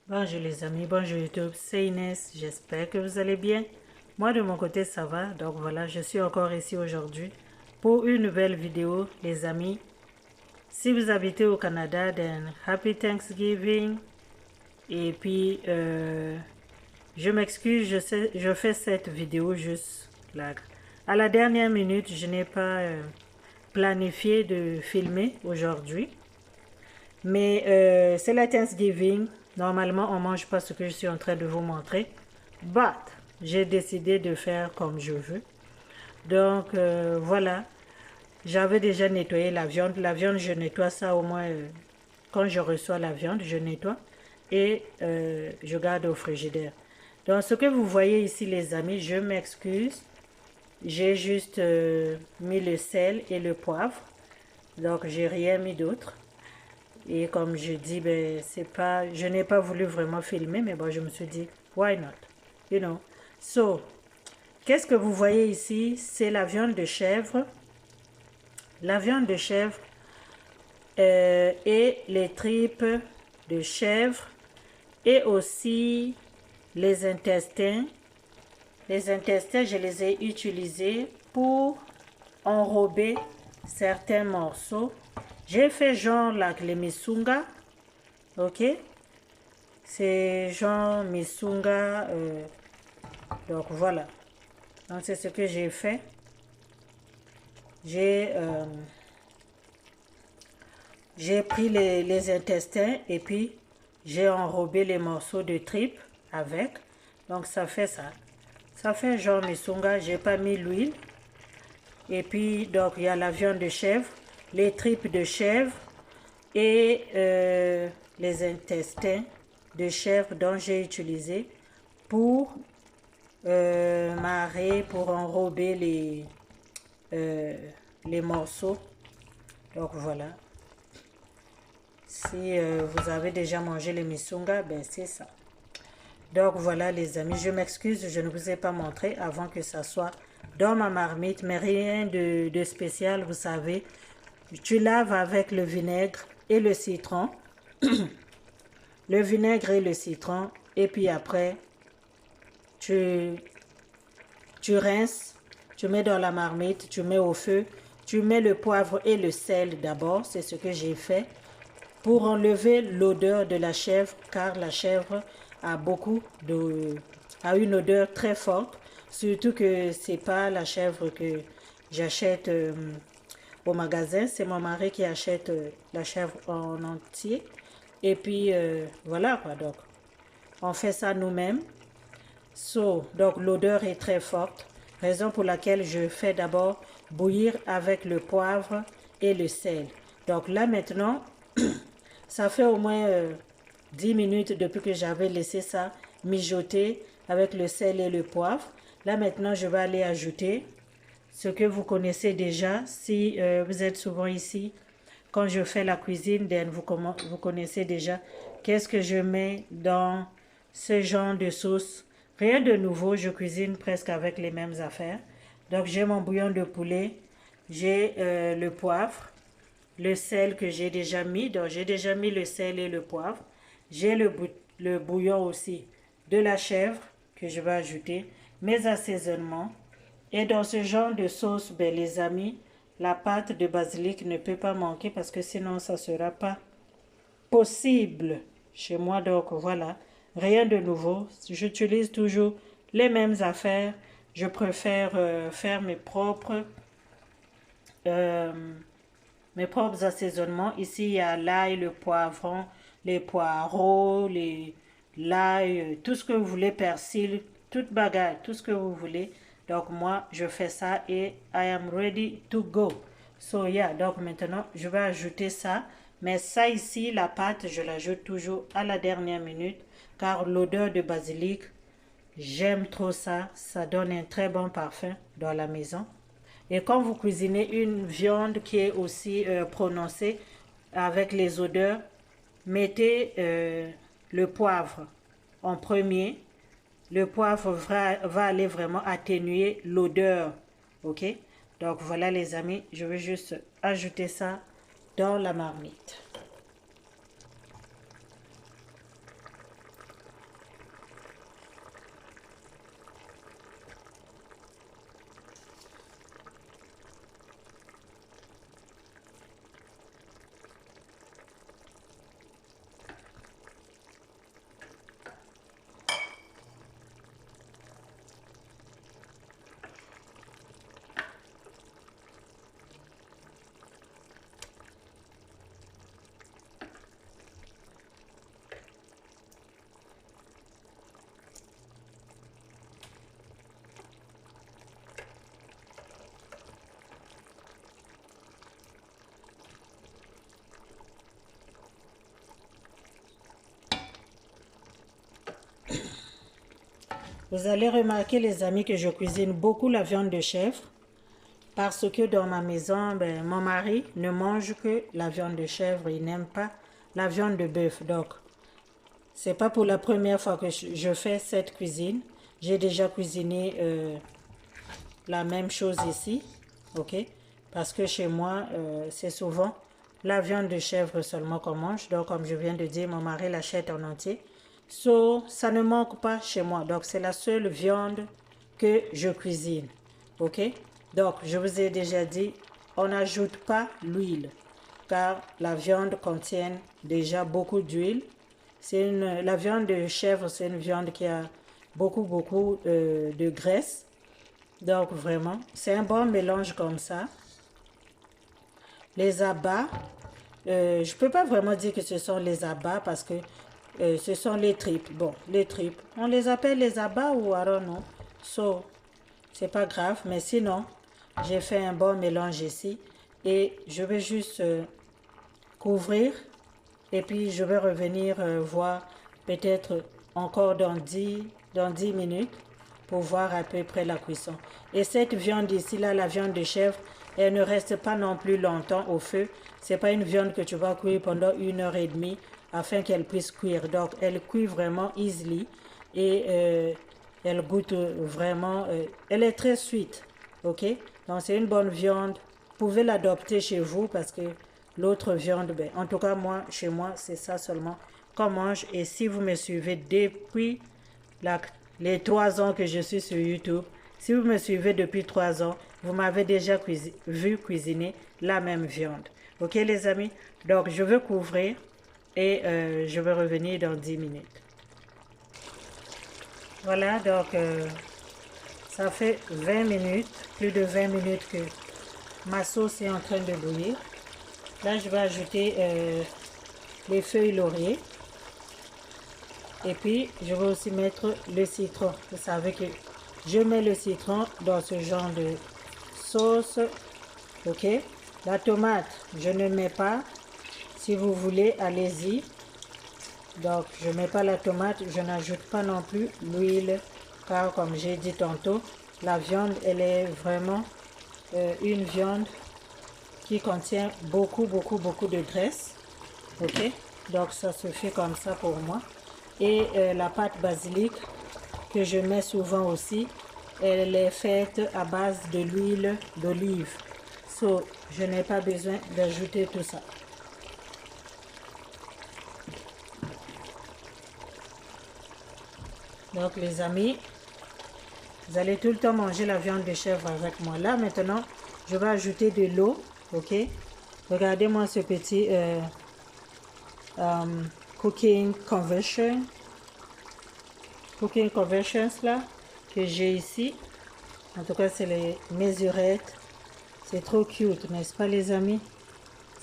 Bonjour les amis, bonjour YouTube, c'est Inès, j'espère que vous allez bien. Moi de mon côté ça va, donc voilà, je suis encore ici aujourd'hui pour une nouvelle vidéo les amis. Si vous habitez au Canada, then Happy Thanksgiving. Et puis, je m'excuse, je fais cette vidéo juste là. À la dernière minute, je n'ai pas planifié de filmer aujourd'hui. Mais c'est la Thanksgiving. Normalement, on ne mange pas ce que je suis en train de vous montrer. But, j'ai décidé de faire comme je veux. Donc, voilà. J'avais déjà nettoyé la viande. La viande, je nettoie ça au moins quand je reçois la viande, je nettoie et je garde au frigidaire. Donc, ce que vous voyez ici, les amis, je m'excuse. J'ai juste mis le sel et le poivre. Donc, j'ai rien mis d'autre. Et comme je dis, ben, c'est pas, je n'ai pas voulu vraiment filmer, mais bon, je me suis dit, why not? You know. So, qu'est-ce que vous voyez ici? C'est la viande de chèvre. La viande de chèvre et les tripes de chèvre et aussi les intestins. Les intestins, je les ai utilisés pour enrober certains morceaux. J'ai fait genre les misunga, ok? C'est genre misunga, donc voilà. Donc c'est ce que j'ai fait. J'ai pris les intestins et puis j'ai enrobé les morceaux de tripes avec. Donc ça fait ça. Ça fait genre misunga, j'ai pas mis l'huile. Et puis donc il y a la viande de chèvre, les tripes de chèvre et les intestins de chèvre dont j'ai utilisé pour marrer, pour enrober les morceaux. Donc voilà. Si vous avez déjà mangé les misunga, ben c'est ça. Donc voilà les amis, je m'excuse, je ne vous ai pas montré avant que ça soit dans ma marmite, mais rien de spécial, vous savez. Tu laves avec le vinaigre et le citron. Le vinaigre et le citron, et puis après, tu, tu rinces, tu mets dans la marmite, tu mets au feu, tu mets le poivre et le sel d'abord, c'est ce que j'ai fait, pour enlever l'odeur de la chèvre, car la chèvre a a une odeur très forte, surtout que c'est pas la chèvre que j'achète au magasin, c'est mon mari qui achète la chèvre en entier. Et puis voilà quoi, donc on fait ça nous-mêmes. Donc l'odeur est très forte, raison pour laquelle je fais d'abord bouillir avec le poivre et le sel. Donc là maintenant, ça fait au moins 10 minutes depuis que j'avais laissé ça mijoter avec le sel et le poivre. Là maintenant, je vais aller ajouter ce que vous connaissez déjà. Si vous êtes souvent ici, quand je fais la cuisine, vous connaissez déjà qu'est-ce que je mets dans ce genre de sauce. Rien de nouveau, je cuisine presque avec les mêmes affaires. Donc j'ai mon bouillon de poulet, j'ai le poivre, le sel que j'ai déjà mis. Donc j'ai déjà mis le sel et le poivre. J'ai le bouillon aussi de la chèvre que je vais ajouter, mes assaisonnements. Et dans ce genre de sauce, ben, les amis, la pâte de basilic ne peut pas manquer parce que sinon ça ne sera pas possible chez moi. Donc voilà, rien de nouveau. J'utilise toujours les mêmes affaires. Je préfère faire euh, mes propres assaisonnements. Ici, il y a l'ail, le poivron, les poireaux, l'ail, tout ce que vous voulez, persil, toute bagarre, tout ce que vous voulez. Donc moi, je fais ça et I am ready to go. So yeah, donc maintenant, je vais ajouter ça. Mais ça ici, la pâte, je l'ajoute toujours à la dernière minute car l'odeur de basilic, j'aime trop ça. Ça donne un très bon parfum dans la maison. Et quand vous cuisinez une viande qui est aussi prononcée avec les odeurs, mettez le poivre en premier. Le poivre va aller vraiment atténuer l'odeur. Ok? Donc voilà les amis, je vais juste ajouter ça dans la marmite. Vous allez remarquer les amis que je cuisine beaucoup la viande de chèvre parce que dans ma maison, ben, mon mari ne mange que la viande de chèvre, il n'aime pas la viande de bœuf. Donc, c'est pas pour la première fois que je fais cette cuisine. J'ai déjà cuisiné la même chose ici, ok? Parce que chez moi, c'est souvent la viande de chèvre seulement qu'on mange. Donc, comme je viens de dire, mon mari l'achète en entier. So, ça ne manque pas chez moi. Donc, c'est la seule viande que je cuisine, ok? Donc, je vous ai déjà dit, on n'ajoute pas l'huile, car la viande contient déjà beaucoup d'huile. La viande de chèvre, c'est une viande qui a beaucoup de graisse. Donc vraiment, c'est un bon mélange comme ça. Les abats, je ne peux pas vraiment dire que ce sont les abats parce que ce sont les tripes. Bon, les tripes, on les appelle les abats ou I don't know. So, c'est pas grave, mais sinon, j'ai fait un bon mélange ici. Et je vais juste couvrir. Et puis, je vais revenir voir peut-être encore dans 10 minutes pour voir à peu près la cuisson. Et cette viande ici, là, la viande de chèvre, elle ne reste pas non plus longtemps au feu. C'est pas une viande que tu vas cuire pendant 1 heure et demie afin qu'elle puisse cuire. Donc, elle cuit vraiment easily et elle goûte vraiment, elle est très sweet, ok? Donc, c'est une bonne viande. Vous pouvez l'adopter chez vous parce que l'autre viande, ben, en tout cas, moi, chez moi, c'est ça seulement qu'on mange. Et si vous me suivez depuis les 3 ans que je suis sur YouTube, si vous me suivez depuis 3 ans, vous m'avez déjà vu cuisiner la même viande. Ok, les amis? Donc, je vais couvrir et je vais revenir dans 10 minutes. Voilà, donc, ça fait 20 minutes, plus de 20 minutes que ma sauce est en train de bouillir. Là, je vais ajouter les feuilles laurier. Et puis, je vais aussi mettre le citron. Vous savez que je mets le citron dans ce genre de sauce. Ok. La tomate, je ne mets pas. Si vous voulez, allez-y. Donc, je ne mets pas la tomate. Je n'ajoute pas non plus l'huile. Car, comme j'ai dit tantôt, la viande, elle est vraiment une viande qui contient beaucoup de graisse. Ok. Donc, ça se fait comme ça pour moi. Et la pâte basilic que je mets souvent aussi, elle est faite à base de l'huile d'olive. So, je n'ai pas besoin d'ajouter tout ça. Donc les amis, vous allez tout le temps manger la viande de chèvre avec moi. Là maintenant, je vais ajouter de l'eau, ok? Regardez-moi ce petit cooking conversions là que j'ai ici. En tout cas, c'est les mesurettes. C'est trop cute, n'est-ce pas les amis?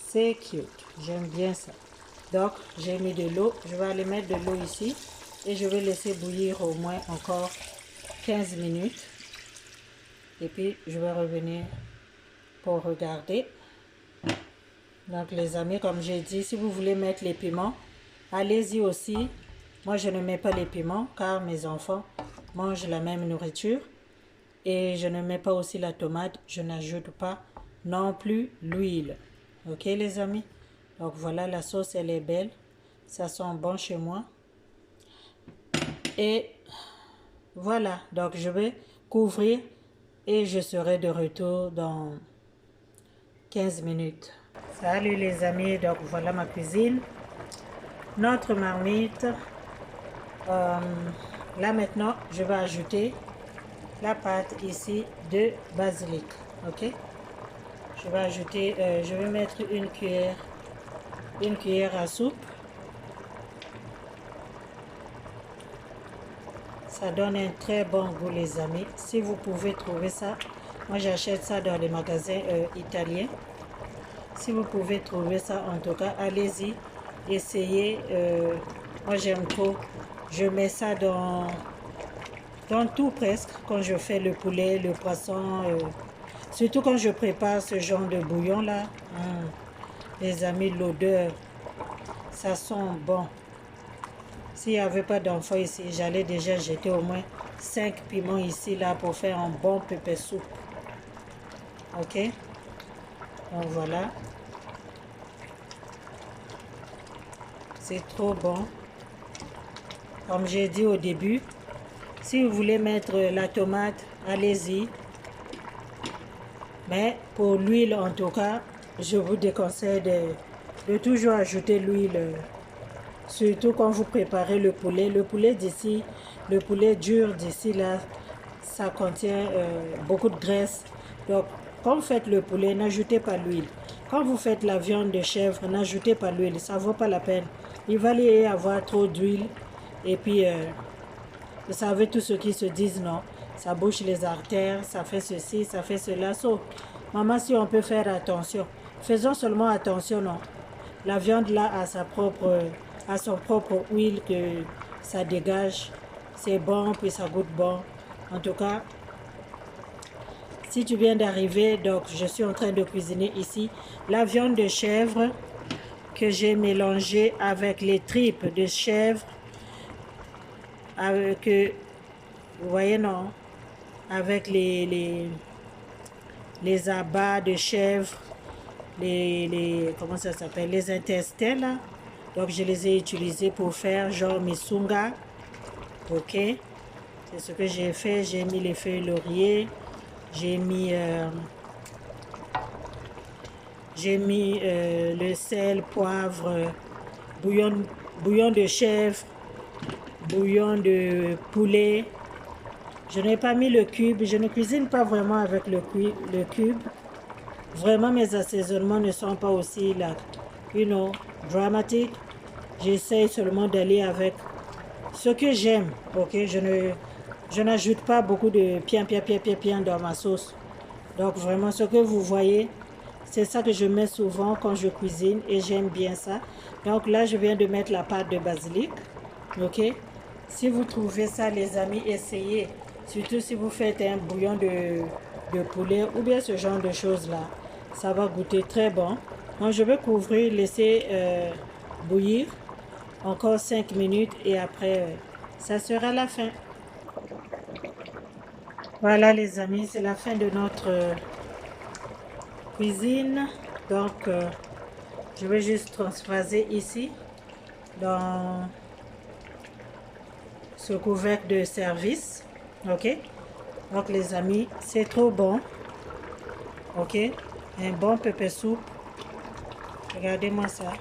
C'est cute, j'aime bien ça. Donc, j'ai mis de l'eau. Je vais aller mettre de l'eau ici et je vais laisser bouillir au moins encore 15 minutes. Et puis, je vais revenir pour regarder. Donc, les amis, comme j'ai dit, si vous voulez mettre les piments, allez-y aussi. Moi, je ne mets pas les piments car mes enfants mangent la même nourriture. Et je ne mets pas aussi la tomate. Je n'ajoute pas non plus l'huile. Ok, les amis? Donc, voilà, la sauce, elle est belle. Ça sent bon chez moi. Et voilà. Donc, je vais couvrir et je serai de retour dans 15 minutes. Salut les amis. Donc, voilà ma cuisine. Notre marmite. Là maintenant, je vais ajouter la pâte ici de basilic. Ok, je vais ajouter, je vais mettre une cuillère à soupe. Ça donne un très bon goût les amis. Si vous pouvez trouver ça, moi j'achète ça dans les magasins italiens. Si vous pouvez trouver ça, en tout cas, allez-y, essayez. Moi j'aime trop. Je mets ça dans tout presque, quand je fais le poulet, le poisson, surtout quand je prépare ce genre de bouillon là. Les amis, l'odeur, ça sent bon. S'il n'y avait pas d'enfants ici, j'allais déjà jeter au moins 5 piments ici, là, pour faire un bon pépé soupe. Ok? Donc voilà. C'est trop bon. Comme j'ai dit au début, si vous voulez mettre la tomate, allez-y. Mais pour l'huile, en tout cas, je vous déconseille de toujours ajouter l'huile. Surtout quand vous préparez le poulet. Le poulet d'ici, le poulet dur d'ici, là, ça contient beaucoup de graisse. Donc, quand vous faites le poulet, n'ajoutez pas l'huile. Quand vous faites la viande de chèvre, n'ajoutez pas l'huile. Ça ne vaut pas la peine. Il va y avoir trop d'huile. Et puis, vous savez, tous ceux qui se disent non, ça bouche les artères, ça fait ceci, ça fait cela. So, maman, si on peut faire attention, faisons seulement attention, non. La viande là a son propre huile que ça dégage. C'est bon, puis ça goûte bon. En tout cas, si tu viens d'arriver, donc je suis en train de cuisiner ici la viande de chèvre que j'ai mélangée avec les tripes de chèvre. Avec, vous voyez, non? Avec les abats de chèvre, comment ça s'appelle, les intestins là. Donc je les ai utilisés pour faire genre misunga. Ok, c'est ce que j'ai fait. J'ai mis les feuilles laurier, j'ai mis le sel, poivre, bouillon de chèvre, bouillon de poulet. Je n'ai pas mis le cube. Je ne cuisine pas vraiment avec le cube. Vraiment, mes assaisonnements ne sont pas aussi là, dramatiques. J'essaie seulement d'aller avec ce que j'aime. Ok, je n'ajoute pas beaucoup de pian dans ma sauce. Donc vraiment, ce que vous voyez, c'est ça que je mets souvent quand je cuisine et j'aime bien ça. Donc là, je viens de mettre la pâte de basilic. Ok, si vous trouvez ça, les amis, essayez. Surtout si vous faites un bouillon de poulet ou bien ce genre de choses là. Ça va goûter très bon. Moi, je vais couvrir, laisser bouillir encore 5 minutes et après, ça sera la fin. Voilà les amis, c'est la fin de notre cuisine. Donc, je vais juste transvaser ici dans ce couvercle de service. Ok, donc les amis, c'est trop bon. Ok, un bon pépé soupe. Regardez-moi ça.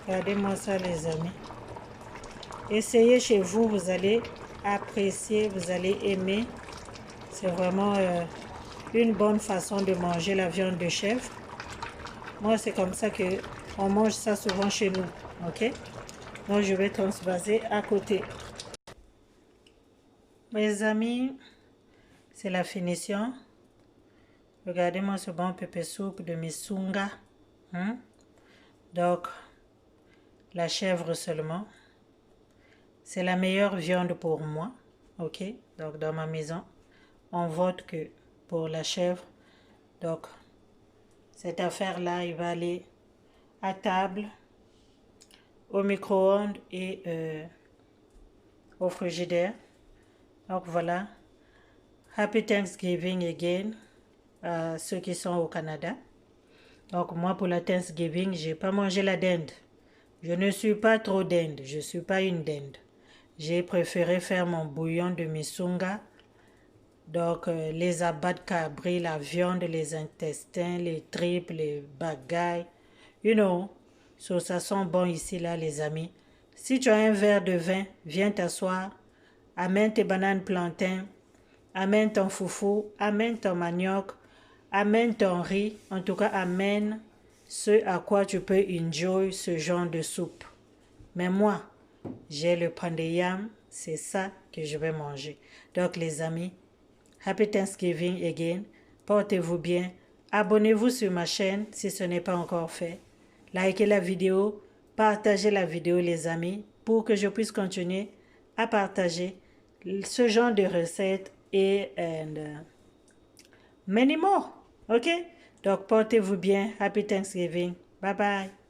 Regardez-moi ça les amis. Essayez chez vous, vous allez apprécier, vous allez aimer. C'est vraiment une bonne façon de manger la viande de chèvre. Moi, c'est comme ça que on mange ça souvent chez nous. Ok, donc je vais transvaser à côté. Mes amis, c'est la finition. Regardez-moi ce bon pépé soupe de misunga. Donc, la chèvre seulement. C'est la meilleure viande pour moi. Ok, donc dans ma maison, on vote que pour la chèvre. Donc, cette affaire-là, il va aller à table, au micro-ondes et au frigidaire. Donc voilà. Happy Thanksgiving again à ceux qui sont au Canada. Donc moi pour la Thanksgiving, j'ai pas mangé la dinde. Je ne suis pas trop dinde, je suis pas une dinde. J'ai préféré faire mon bouillon de misunga. Donc les abats de cabri, la viande, les intestins, les tripes, les bagailles. So ça sent bon ici là les amis. Si tu as un verre de vin, viens t'asseoir. Amène tes bananes plantains. Amène ton foufou. Amène ton manioc. Amène ton riz. En tout cas, amène ce à quoi tu peux enjoy ce genre de soupe. Mais moi, j'ai le pain de yam. C'est ça que je vais manger. Donc les amis, Happy Thanksgiving again. Portez-vous bien. Abonnez-vous sur ma chaîne si ce n'est pas encore fait. Likez la vidéo. Partagez la vidéo les amis pour que je puisse continuer à partager ce genre de recettes et many more. Ok? Donc portez-vous bien. Happy Thanksgiving. Bye bye.